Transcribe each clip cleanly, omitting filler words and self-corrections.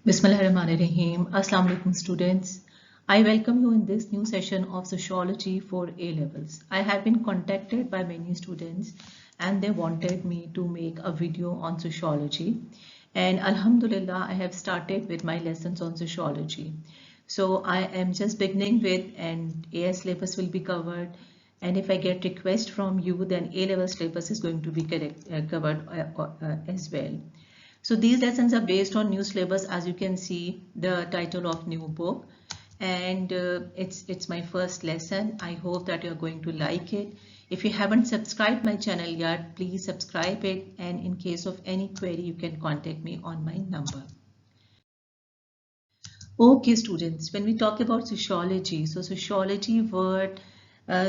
Bismillahirrahmanirrahim. Assalamu alaikum students. I welcome you in this new session of Sociology for A Levels. I have been contacted by many students and they wanted me to make a video on sociology. And Alhamdulillah, I have started with my lessons on sociology. So I am just beginning with and AS syllabus will be covered. And if I get request from you, then A level syllabus is going to be covered as well. So these lessons are based on new syllabus, as you can see the title of new book, and it's my first lesson. I hope that you're going to like it. If you haven't subscribed my channel yet, please subscribe it, and in case of any query you can contact me on my number. Okay students, when we talk about sociology, so sociology word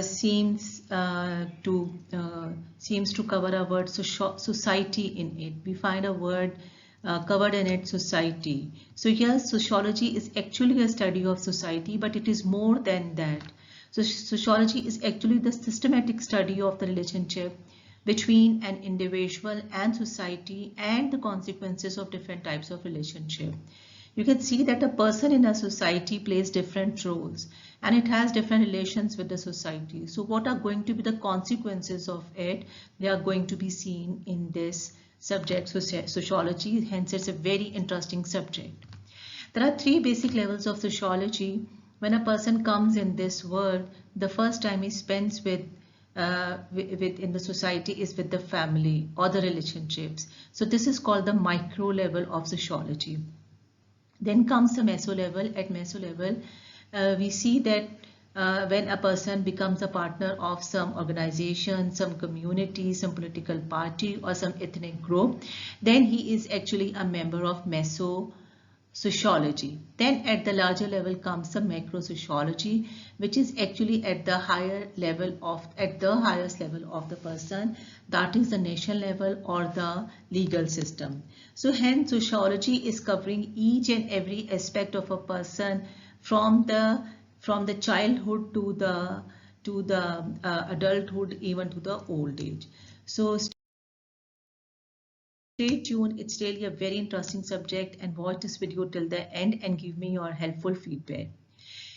seems to cover a word society in it. We find a word covered in it, society. So yes, sociology is actually a study of society, but it is more than that. So sociology is actually the systematic study of the relationship between an individual and society and the consequences of different types of relationship. You can see that a person in a society plays different roles and it has different relations with the society. So what are going to be the consequences of it? They are going to be seen in this subject, sociology. Hence, it's a very interesting subject. There are three basic levels of sociology. When a person comes in this world, the first time he spends in the society is with the family or the relationships. So this is called the micro level of sociology. Then comes the meso level. At meso level, we see that when a person becomes a partner of some organization, some community, some political party or some ethnic group, then he is actually a member of meso sociology. Then at the larger level comes the macro sociology, which is actually at the highest level of the person, that is the nation level or the legal system. So hence sociology is covering each and every aspect of a person from the childhood to the adulthood, even to the old age. So stay tuned, it's really a very interesting subject, and watch this video till the end and give me your helpful feedback.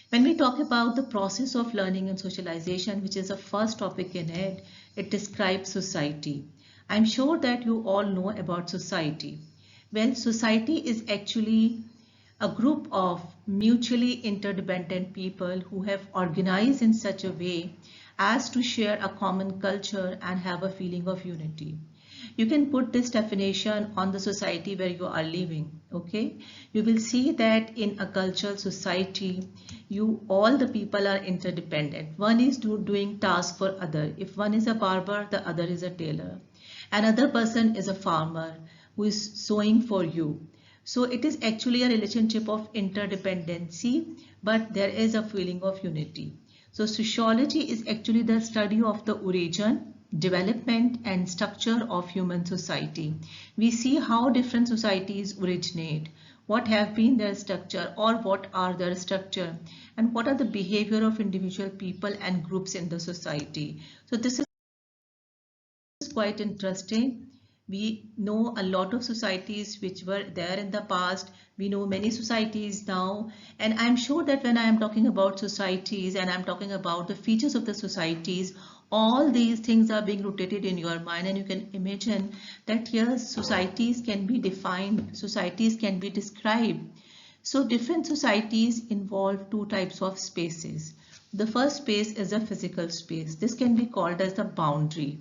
When we talk about the process of learning and socialization, which is the first topic in it, it describes society. I'm sure that you all know about society. Well, society is actually a group of mutually interdependent people who have organized in such a way as to share a common culture and have a feeling of unity. You can put this definition on the society where you are living. Okay, you will see that in a cultural society, all the people are interdependent. One is doing tasks for other. If one is a barber, the other is a tailor. Another person is a farmer who is sowing for you. So it is actually a relationship of interdependency, but there is a feeling of unity. So sociology is actually the study of the origin, development and structure of human society. We see how different societies originate, what have been their structure or what are their structure, and what are the behavior of individual people and groups in the society. So this is quite interesting. We know a lot of societies which were there in the past. We know many societies now, and I'm sure that when I am talking about societies and I'm talking about the features of the societies, all these things are being rotated in your mind, and you can imagine that yes, societies can be defined, societies can be described. So different societies involve two types of spaces. The first space is a physical space. This can be called as the boundary.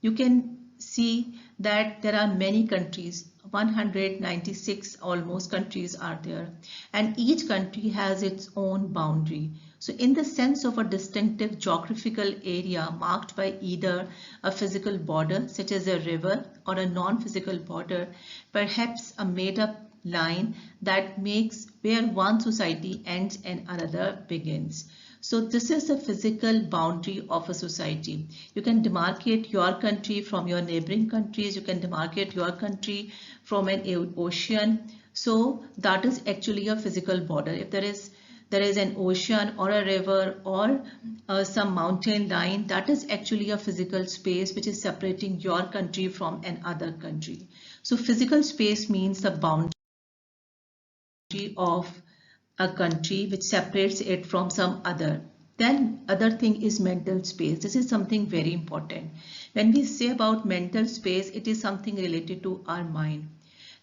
You can see that there are many countries, 196 almost countries are there, and each country has its own boundary. So in the sense of a distinctive geographical area marked by either a physical border such as a river or a non-physical border, perhaps a made-up line that makes where one society ends and another begins. So this is the physical boundary of a society. You can demarcate your country from your neighboring countries. You can demarcate your country from an ocean. So that is actually a physical border. If there is an ocean or a river or some mountain line, that is actually a physical space which is separating your country from another country. So physical space means the boundary of a country which separates it from some other. Then other thing is mental space. This is something very important. When we say about mental space, it is something related to our mind.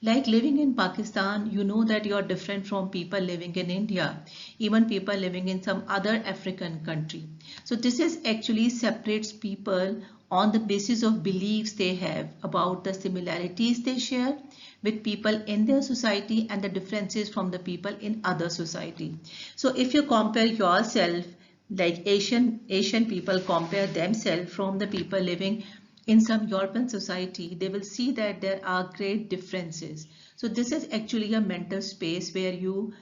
Like living in Pakistan, you know that you are different from people living in India, even people living in some other African country. So this is actually separates people on the basis of beliefs they have about the similarities they share with people in their society and the differences from the people in other society. So if you compare yourself, like Asian people compare themselves from the people living in some European society, they will see that there are great differences. So this is actually a mental space where you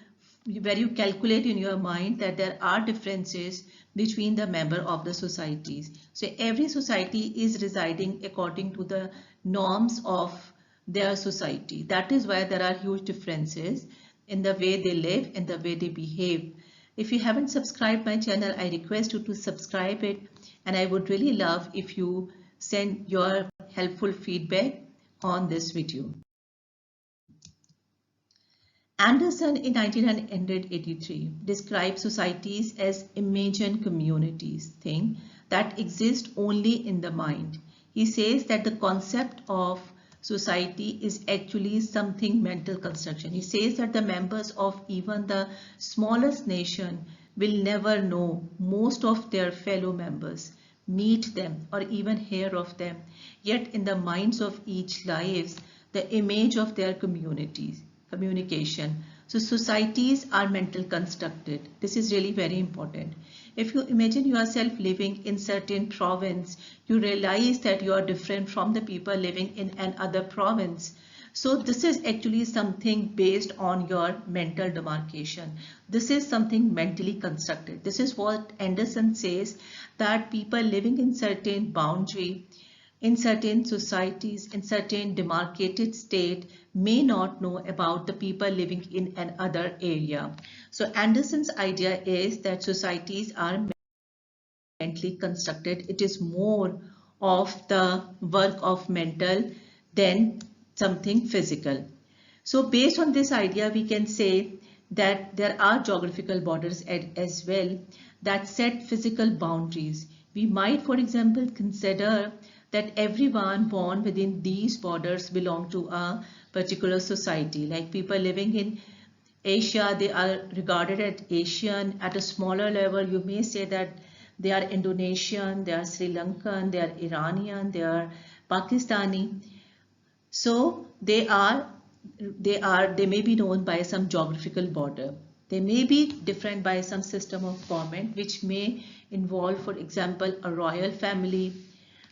calculate in your mind that there are differences between the member of the societies. So every society is residing according to the norms of their society. That is why there are huge differences in the way they live and the way they behave. If you haven't subscribed my channel, I request you to subscribe it, and I would really love if you send your helpful feedback on this video. Anderson in 1983 described societies as imagined communities, things that exist only in the mind. He says that the concept of society is actually something mental construction. He says that the members of even the smallest nation will never know most of their fellow members, meet them, or even hear of them. Yet in the minds of each lives the image of their communication. So societies are mental constructed. This is really very important. If you imagine yourself living in certain province, you realize that you are different from the people living in another province. So this is actually something based on your mental demarcation. This is something mentally constructed. This is what Anderson says, that people living in certain boundary, in certain societies, in certain demarcated state may not know about the people living in another area. So Anderson's idea is that societies are mentally constructed. It is more of the work of mental than something physical. So based on this idea, we can say that there are geographical borders as well that set physical boundaries. We might, for example, consider that everyone born within these borders belong to a particular society. Like people living in Asia, they are regarded as Asian. At a smaller level, you may say that they are Indonesian, they are Sri Lankan, they are Iranian, they are Pakistani. So they may be known by some geographical border. They may be different by some system of government, which may involve, for example, a royal family,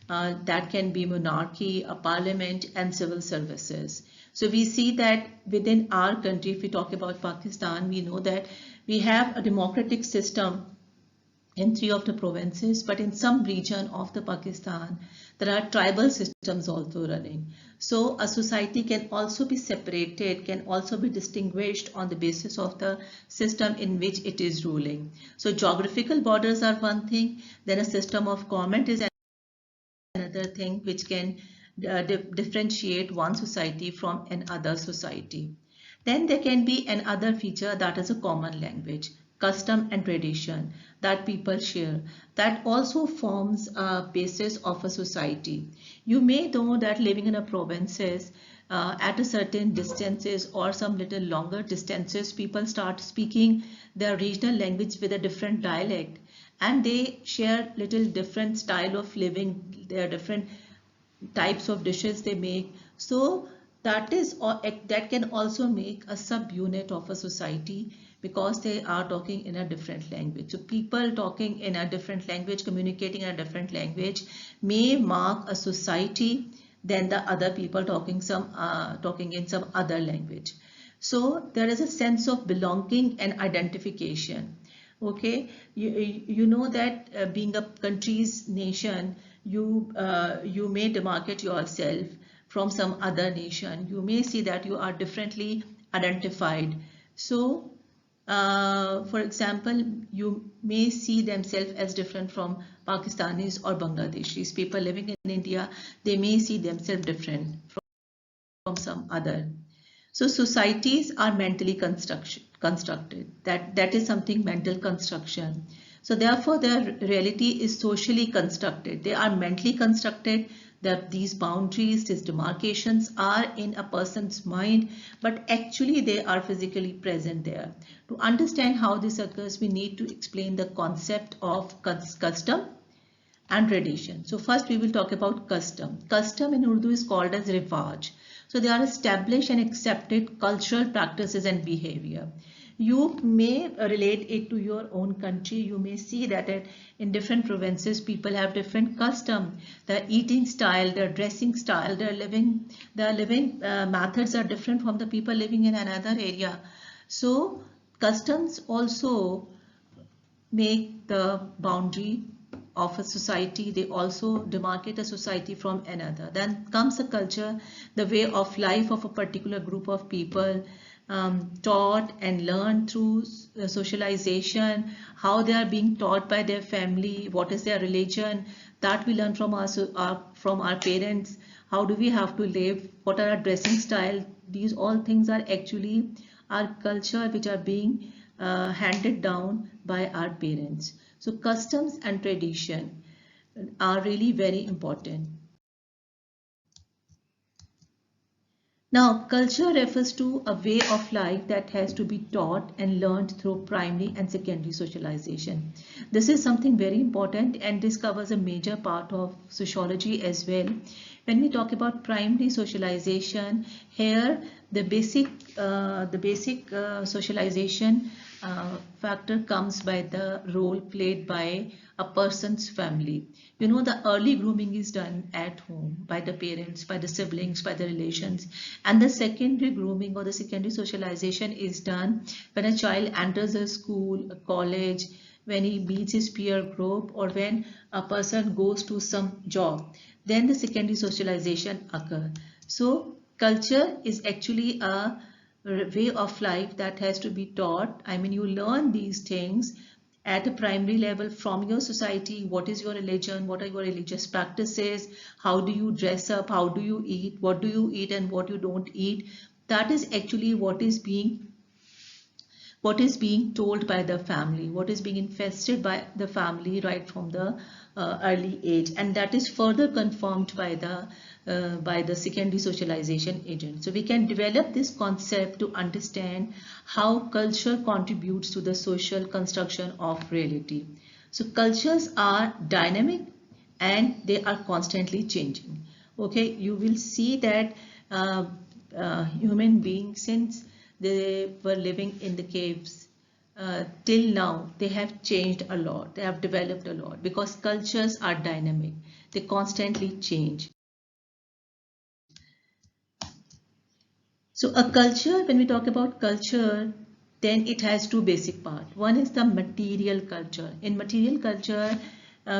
that can be monarchy, a parliament, and civil services. So we see that within our country, if we talk about Pakistan, we know that we have a democratic system in 3 of the provinces, but in some region of the Pakistan, there are tribal systems also running. So a society can also be separated, can also be distinguished on the basis of the system in which it is ruling. So geographical borders are one thing, then a system of government is another thing which can differentiate one society from another society. Then there can be another feature, that is a common language, custom and tradition that people share, that also forms a basis of a society. You may know that living in a provinces, at a certain distances or some little longer distances, people start speaking their regional language with a different dialect, and they share little different style of living, their different types of dishes they make. So that can also make a subunit of a society, because they are talking in a different language. So people talking in a different language, communicating in a different language, may mark a society than the other people talking in some other language. So there is a sense of belonging and identification. Okay, you know that being a country's nation, you may demarcate yourself from some other nation. You may see that you are differently identified. So for example, you may see themselves as different from Pakistanis or Bangladeshis. People living in India, they may see themselves different from some other. So societies are mentally constructed. That is something mental construction. So therefore, their reality is socially constructed. They are mentally constructed. That these boundaries, these demarcations are in a person's mind, but actually they are physically present there. To understand how this occurs, we need to explain the concept of custom and tradition. So first we will talk about custom. Custom in Urdu is called as rivaj. So they are established and accepted cultural practices and behavior. You may relate it to your own country. You may see that in different provinces people have different custom. Their eating style, their dressing style, their living methods are different from the people living in another area. So customs also make the boundary of a society. They also demarcate a society from another. Then comes the culture, the way of life of a particular group of people, taught and learned through socialization, how they are being taught by their family, what is their religion, that we learn from our parents, how do we have to live, what are our dressing style. These all things are actually our culture which are being handed down by our parents. So customs and tradition are really very important. Now, culture refers to a way of life that has to be taught and learned through primary and secondary socialization. This is something very important, and this covers a major part of sociology as well. When we talk about primary socialization, here the basic socialization factor comes by the role played by a person's family. You know, the early grooming is done at home by the parents, by the siblings, by the relations, and the secondary grooming or the secondary socialization is done when a child enters a school, a college, when he meets his peer group, or when a person goes to some job. Then the secondary socialization occurs. So culture is actually a way of life that has to be taught. I mean, you learn these things at a primary level from your society. What is your religion? What are your religious practices? How do you dress up? How do you eat? What do you eat and what you don't eat? That is actually what is being told by the family, what is being infested by the family right from the early age, and that is further confirmed by the secondary socialization agent. So we can develop this concept to understand how culture contributes to the social construction of reality. So cultures are dynamic and they are constantly changing. Okay, you will see that human beings, since they were living in the caves till now, they have changed a lot, they have developed a lot, because cultures are dynamic, they constantly change. So a culture, when we talk about culture, then it has two basic parts. One is the material culture. In material culture,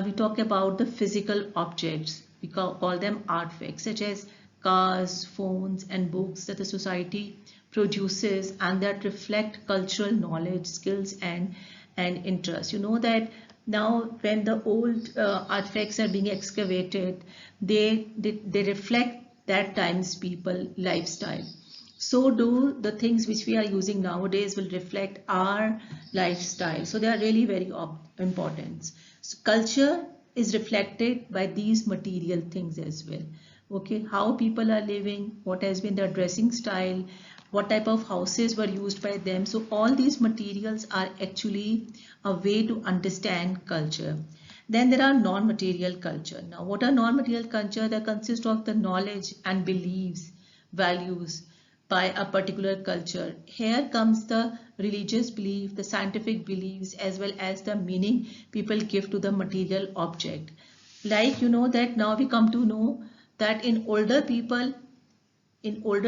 we talk about the physical objects. We call them artifacts, such as cars, phones, and books that the society produces and that reflect cultural knowledge, skills, and interests. You know that now when the old artifacts are being excavated, they reflect that time's people lifestyle. So do the things which we are using nowadays will reflect our lifestyle. So they are really very important. So culture is reflected by these material things as well. Okay, how people are living, what has been their dressing style, what type of houses were used by them. So all these materials are actually a way to understand culture. Then there are non-material culture. Now, what are non-material culture? They consist of the knowledge and beliefs, values by a particular culture. Here comes the religious belief, the scientific beliefs, as well as the meaning people give to the material object. Like, you know, that now we come to know that in older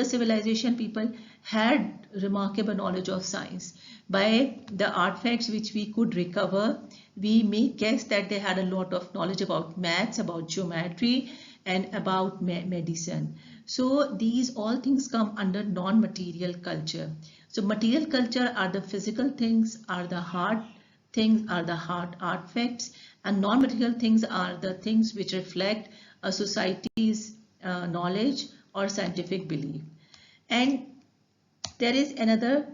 civilization, people had remarkable knowledge of science. By the artifacts which we could recover, we may guess that they had a lot of knowledge about maths, about geometry, and about medicine. So these all things come under non-material culture. So material culture are the physical things, are the hard things, are the hard artifacts, and non-material things are the things which reflect a society's knowledge or scientific belief. And There is another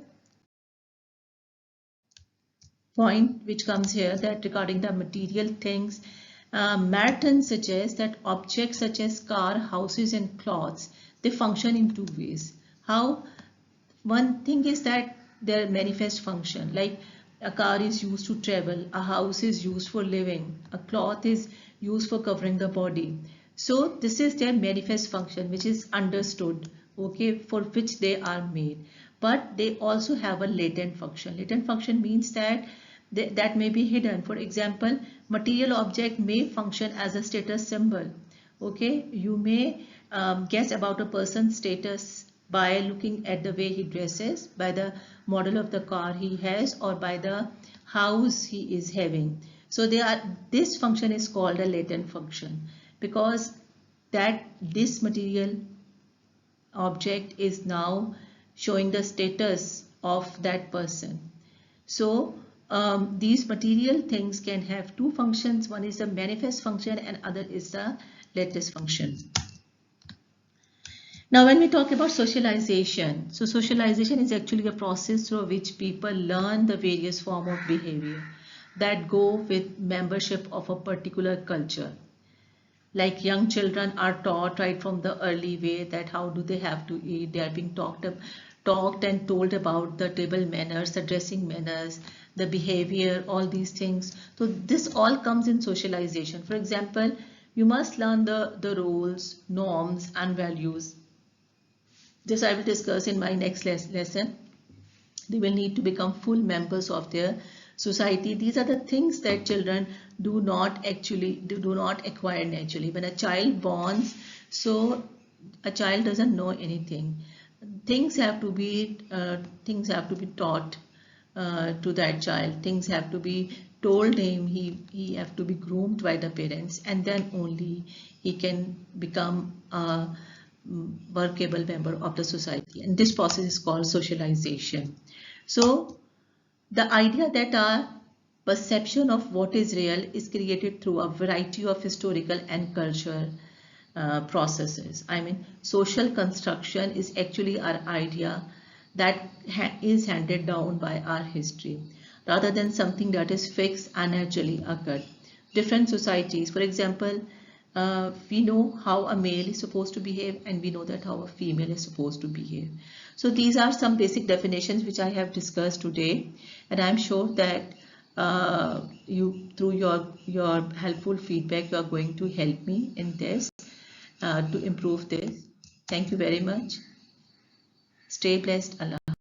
point which comes here, that regarding the material things, Merton suggests that objects such as car, houses and clothes, they function in two ways. How? One thing is that their manifest function, like a car is used to travel, a house is used for living, a cloth is used for covering the body. So this is their manifest function, which is understood, okay, for which they are made. But they also have a latent function. Latent function means that that may be hidden. For example, material object may function as a status symbol. Okay, you may guess about a person's status by looking at the way he dresses, by the model of the car he has, or by the house he is having. So this function is called a latent function, because that this material object is now showing the status of that person. So these material things can have two functions. One is the manifest function and other is the latest function. Now when we talk about socialization, so socialization is actually a process through which people learn the various forms of behavior that go with membership of a particular culture. Like young children are taught right from the early way that how do they have to eat. They are being talked and told about the table manners, the dressing manners, the behavior, all these things. So this all comes in socialization. For example, you must learn the roles, norms and values. This I will discuss in my next lesson. They will need to become full members of their society. These are the things that children do not acquire naturally. When a child borns, so a child doesn't know anything. Things have to be taught to that child. Things have to be told him. He have to be groomed by the parents, and then only he can become a workable member of the society. And this process is called socialization. So the idea that our perception of what is real is created through a variety of historical and cultural processes. I mean, social construction is actually our idea that is handed down by our history, rather than something that is fixed and naturally occurred. Different societies, for example, we know how a male is supposed to behave, and we know that how a female is supposed to behave. So these are some basic definitions which I have discussed today, and I'm sure that you, through your helpful feedback, you are going to help me in this to improve this. Thank you very much. Stay blessed. Allah.